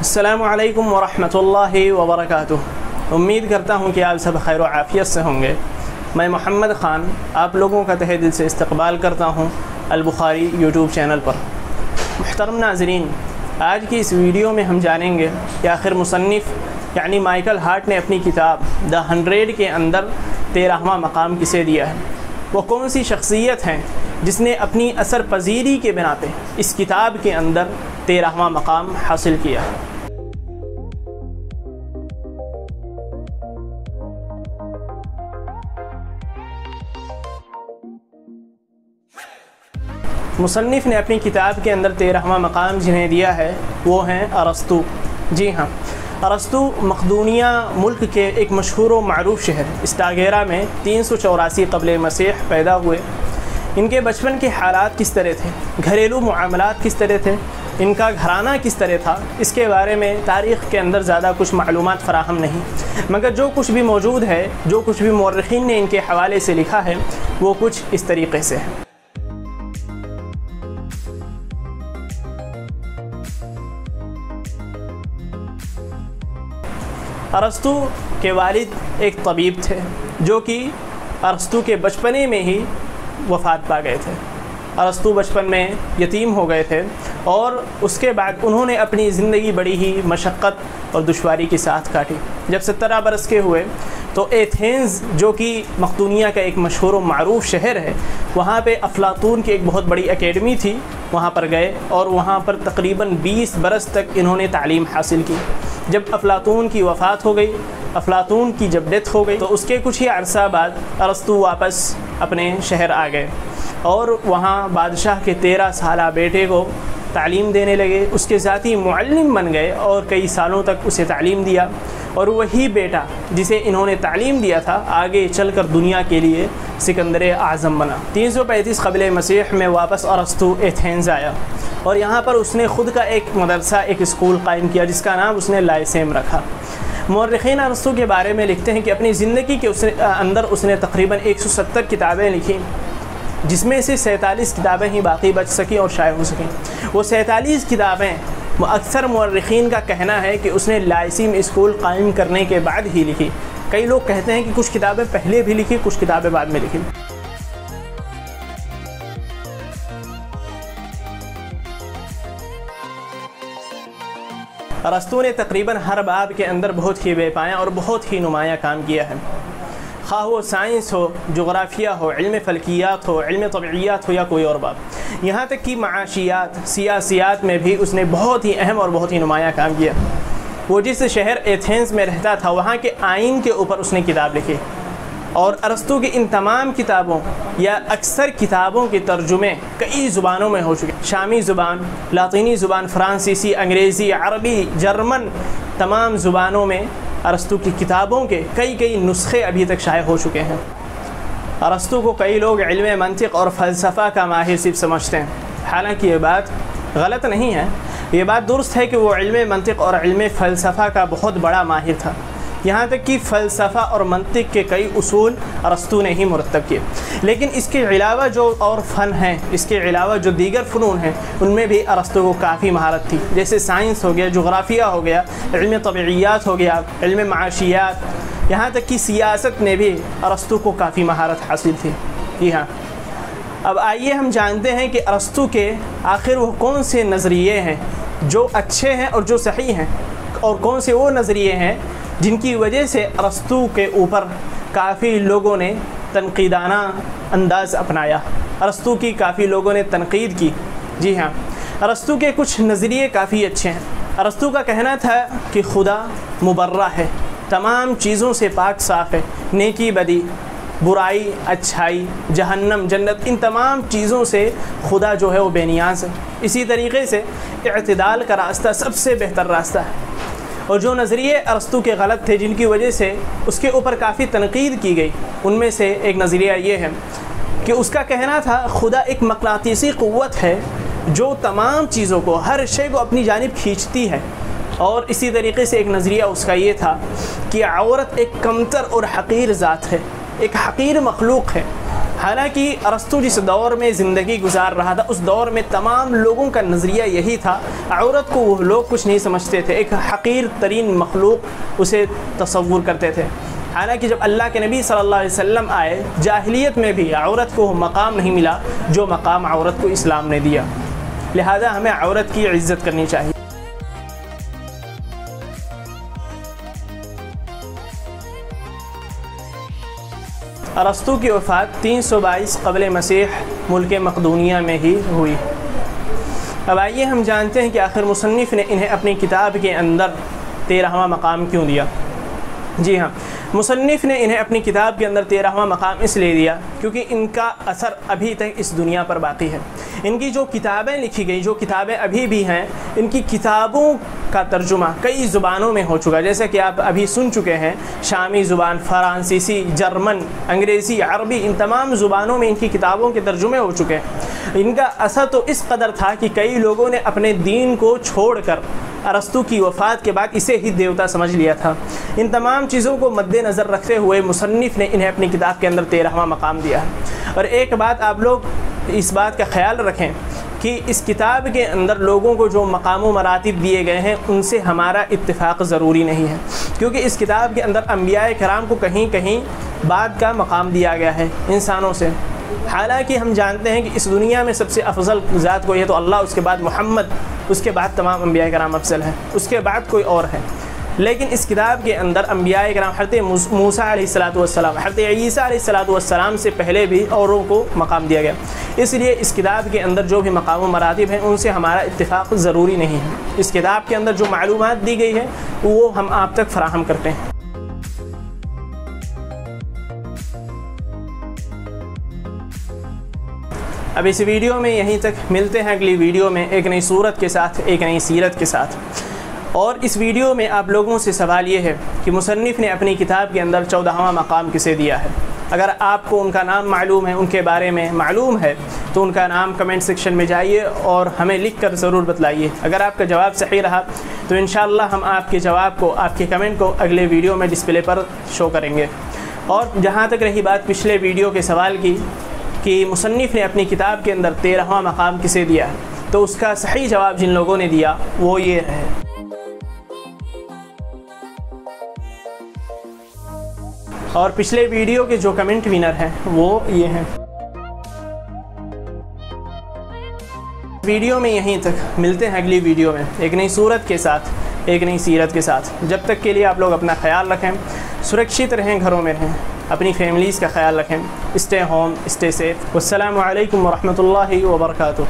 अस्सलामु अलैकुम वरहमतुल्लाहि वबरकातुह। उम्मीद करता हूँ कि आप सब खैर व आफ़ियत से होंगे। मैं मोहम्मद ख़ान आप लोगों का तहे दिल से इस्तक़बाल करता हूँ अल बुखारी यूट्यूब चैनल पर। मुहतरम नाज़रीन, आज की इस वीडियो में हम जानेंगे कि आखिर मुसन्निफ़ यानी माइकल हार्ट ने अपनी किताब द 100 के अंदर 13वां मकाम किसे दिया है। वो कौन सी शख्सियत हैं जिसने अपनी असर पजीरी के बिना पे इस किताब के अंदर 13वां मकाम हासिल किया। मुसन्निफ़ ने अपनी किताब के अंदर 13वां मकाम जिन्हें दिया है वो हैं अरस्तु। जी हाँ, अरस्तु मक़दूनिया मुल्क के एक मशहूर व मारूफ़ शहर स्टागेरा में 384 क़ब्ल मसीह पैदा हुए। इनके बचपन के हालात किस तरह थे, घरेलू मुआमलात किस तरह थे, इनका घराना किस तरह था, इसके बारे में तारीख़ के अंदर ज़्यादा कुछ मालूमात फ़राहम नहीं, मगर जो कुछ भी मौजूद है, जो कुछ भी मुअर्रिख़ीन ने इनके हवाले से लिखा है वो कुछ इस तरीक़े से है। अरस्तु के वालिद एक तबीब थे जो कि अरस्तु के बचपने में ही वफ़ात पा गए थे। अरस्तु बचपन में यतीम हो गए थे और उसके बाद उन्होंने अपनी ज़िंदगी बड़ी ही मशक्क़त और दुश्वारी के साथ काटी। जब 17 बरस के हुए तो एथेंस जो कि मक़दूनिया का एक मशहूर व मारूफ़ शहर है, वहाँ पे अफ़लातून की एक बहुत बड़ी एकेडमी थी, वहाँ पर गए और वहाँ पर तकरीबन 20 बरस तक इन्होंने तालीम हासिल की। जब अफ़लातून की वफ़ात हो गई, अफ़लातून की जब डेथ हो गई तो उसके कुछ ही अरसा बाद अरस्तु वापस अपने शहर आ गए और वहाँ बादशाह के 13 साला बेटे को तालीम देने लगे। उसके ज़ाती मुअल्लिम बन गए और कई सालों तक उसे तालीम दिया और वही बेटा जिसे इन्होंने तालीम दिया था आगे चलकर दुनिया के लिए सिकंदर आज़म बना। 335 क़ब्ल मसीह में वापस अरस्तु एथेंस आया और यहाँ पर उसने ख़ुद का एक मदरसा, एक स्कूल कायम किया जिसका नाम उसने लाइसेम रखा। मुअर्रिख़ीन अरस्तु के बारे में लिखते हैं कि अपनी ज़िंदगी के अंदर उसने तकरीबन 170 किताबें लिखी, जिसमें से 47 किताबें ही बाकी बच सकीं और शाये हो सकें। वो 47 किताबें अक्सर मुअर्रिख़ीन का कहना है कि उसने लाइसेम स्कूल कायम करने के बाद ही लिखी। कई लोग कहते हैं कि कुछ किताबें पहले भी लिखी, कुछ किताबें बाद में लिखी। अरस्तु ने तकरीबन हर बाब के अंदर बहुत ही बेपाया और बहुत ही नुमाया काम किया है, ख़ाह वो साइंस हो, जोग्राफिया हो, इल्म फ़ल्कियात हो, इल्म तबइयात हो या कोई और बाब। यहाँ तक कि माशियात, सियासियात में भी उसने बहुत ही अहम और बहुत ही नुमाया काम किया। वो जिस शहर एथेंस में रहता था वहाँ के आइन के ऊपर उसने किताब लिखी और अरस्तु की इन तमाम किताबों या अक्सर किताबों के तर्जुमे कई ज़ुबानों में हो चुके। शामी ज़ुबान, लातीनी ज़ुबान, फ़्रांसीसी, अंग्रेज़ी, अरबी, जर्मन, तमाम ज़ुबानों में अरस्तु की किताबों के कई नुस्खे अभी तक शाये हो चुके हैं। अरस्तु को कई लोग इल्म मंतिक़ और फ़लसफ़ा का माहिर सिर्फ समझते हैं, हालांकि ये बात गलत नहीं है। ये बात दुरुस्त है कि वो इल्म मंतिक़ और इल्म फ़लसफ़ा का बहुत बड़ा माहिर था। यहाँ तक कि फ़लसफ़ा और मंतिक़ के कई उसूल अरस्तु ने ही मुरत्तब किए। लेकिन इसके अलावा जो और फ़न हैं, इसके अलावा जो दीगर फ़नून हैं, उनमें भी अरस्तु को काफ़ी महारत थी। जैसे साइंस हो गया, जोग्राफिया हो गया, इल्म तबइयात हो गया, इल्म माशियात, यहाँ तक कि सियासत में भी अरस्तु को काफ़ी महारत हासिल थी। जी हाँ, अब आइए हम जानते हैं कि अरस्तु के आखिर वो कौन से नज़रिए हैं जो अच्छे हैं और जो सही हैं, और कौन से वो नज़रिए हैं जिनकी वजह से अरस्तु के ऊपर काफ़ी लोगों ने तनकीदाना अंदाज़ अपनाया। अरस्तु की काफ़ी लोगों ने तनकीद की। जी हाँ, अरस्तु के कुछ नज़रिए काफ़ी अच्छे हैं। अरस्तु का कहना था कि खुदा मुबर्रा है, तमाम चीज़ों से पाक साफ़ है, नेकी बदी, बुराई अच्छाई, जहन्नम जन्नत, इन तमाम चीज़ों से खुदा जो है वो बेनियाज़ है। इसी तरीके से इत्तिदाल का रास्ता सबसे बेहतर रास्ता है। और जो नज़रिए अरस्तु के गलत थे जिनकी वजह से उसके ऊपर काफ़ी तनकीद की गई, उनमें से एक नज़रिया ये है कि उसका कहना था खुदा एक मक़नातीसी क़ुव्वत है जो तमाम चीज़ों को, हर शय को अपनी जानिब खींचती है। और इसी तरीके से एक नज़रिया उसका ये था कि औरत एक कमतर और हक़ीर ज़ात है, एक हक़ीर मखलूक है। حالانکہ ارسطو جس دور میں زندگی گزار رہا تھا اس دور میں تمام لوگوں کا نظریہ یہی تھا، عورت کو وہ لوگ کچھ نہیں سمجھتے تھے، ایک حقیر ترین مخلوق اسے تصور کرتے تھے۔ حالانکہ جب اللہ کے نبی صلی اللہ علیہ وسلم آئے، جاہلیت میں بھی عورت کو مقام نہیں ملا جو مقام عورت کو اسلام نے دیا، لہذا ہمیں عورت کی عزت کرنی چاہیے۔ ارسطو کی وفات 322 قبل مسیح ملک مقدونیہ میں ہی ہوئی۔ اب آئیے ہم جانتے ہیں کہ آخر مصنف نے انہیں اپنی کتاب کے اندر 13واں مقام کیوں دیا۔ جی ہاں، مصنف نے انہیں اپنی کتاب کے اندر 13واں مقام اس لیے دیا کیونکہ ان کا اثر ابھی تک اس دنیا پر باقی ہے۔ ان کی جو کتابیں لکھی گئی، جو کتابیں ابھی بھی ہیں، ان کی کتابوں کا ترجمہ کئی زبانوں میں ہو چکا، جیسا کہ آپ ابھی سن چکے ہیں، شامی زبان، فرانسیسی، جرمن، انگریزی، عربی، ان تمام زبانوں میں ان کی کتابوں کے ترجمے ہو چکے ہیں۔ ان کا اثر تو اس قدر تھا کہ کئی لوگوں نے اپنے دین کو چھوڑ کر ارسطو کی وفات کے بعد اسے ہی دیوتا سمجھ لیا تھا۔ ان تمام چیزوں کو مد نظر رکھتے ہوئے مصنف نے انہیں اپنی کتاب کے اندر 13واں مقام دیا ہے۔ اور ایک بات آپ لوگ اس بات کا خیال رکھیں کہ اس کتاب کے اندر لوگوں کو جو مقام و مراتب دیے گئے ہیں ان سے ہمارا اتفاق ضروری نہیں ہے، کیونکہ اس کتاب کے اندر انبیاء کرام کو کہیں کہیں بعد کا مقام دیا گیا ہے انسانوں سے۔ حالانکہ ہم جانتے ہیں کہ اس دنیا میں سب سے افضل ذات کوئی ہے تو اللہ، اس کے بعد محمد، اس کے بعد تمام انبیاء کرام افضل ہیں، اس کے بعد کوئی اور ہے۔ لیکن اس کتاب کے اندر انبیاء کرام حضرت موسیٰ علیہ السلام، حضرت عیسیٰ علیہ السلام سے پہلے بھی اوروں کو مقام دیا گیا، اس لیے اس کتاب کے اندر جو بھی مقام و مراتب ہیں ان سے ہمارا اتفاق ضروری نہیں ہے۔ اس کتاب کے اندر جو معلومات دی گئی ہے وہ ہم آپ تک فراہم کرتے ہیں۔ اب اس ویڈیو میں یہیں تک، ملتے ہیں اگلی ویڈیو میں ایک نئی صورت کے ساتھ، ایک نئی سیرت کے ساتھ۔ اور اس ویڈیو میں آپ لوگوں سے سوال یہ ہے کہ مصنف نے اپنی کتاب کے اندر 14واں مقام کسے دیا ہے؟ اگر آپ کو ان کا نام معلوم ہے، ان کے بارے میں معلوم ہے تو ان کا نام کمنٹ سیکشن میں جائیے اور ہمیں لکھ کر ضرور بتلائیے۔ اگر آپ کا جواب صحیح رہا تو انشاءاللہ ہم آپ کے جواب کو، آپ کے کمنٹ کو اگلے ویڈیو میں ڈسپلے پر شو کریں گے۔ اور جہاں تک رہی بات پچھلے ویڈیو کے سوال کی کہ مصنف نے اپنی کتاب کے اندر 13واں مقام کسے دیا ہے، تو اس کا صحیح جواب جن لوگوں نے دیا وہ یہ ہے۔ اور پچھلے ویڈیو کے جو کمنٹ ونر ہیں وہ یہ ہیں۔ ویڈیو میں یہیں تک، ملتے ہیں اگلی ویڈیو میں ایک نئی صورت کے ساتھ، ایک نئی سیرت کے ساتھ۔ جب تک کے لیے آپ لوگ اپنا خیال رکھیں، سرکشت رہیں، گھروں میں رہیں، اپنی فیملیز کا خیال رکھیں۔ Stay home, stay safe. والسلام علیکم ورحمۃ اللہ وبرکاتہ۔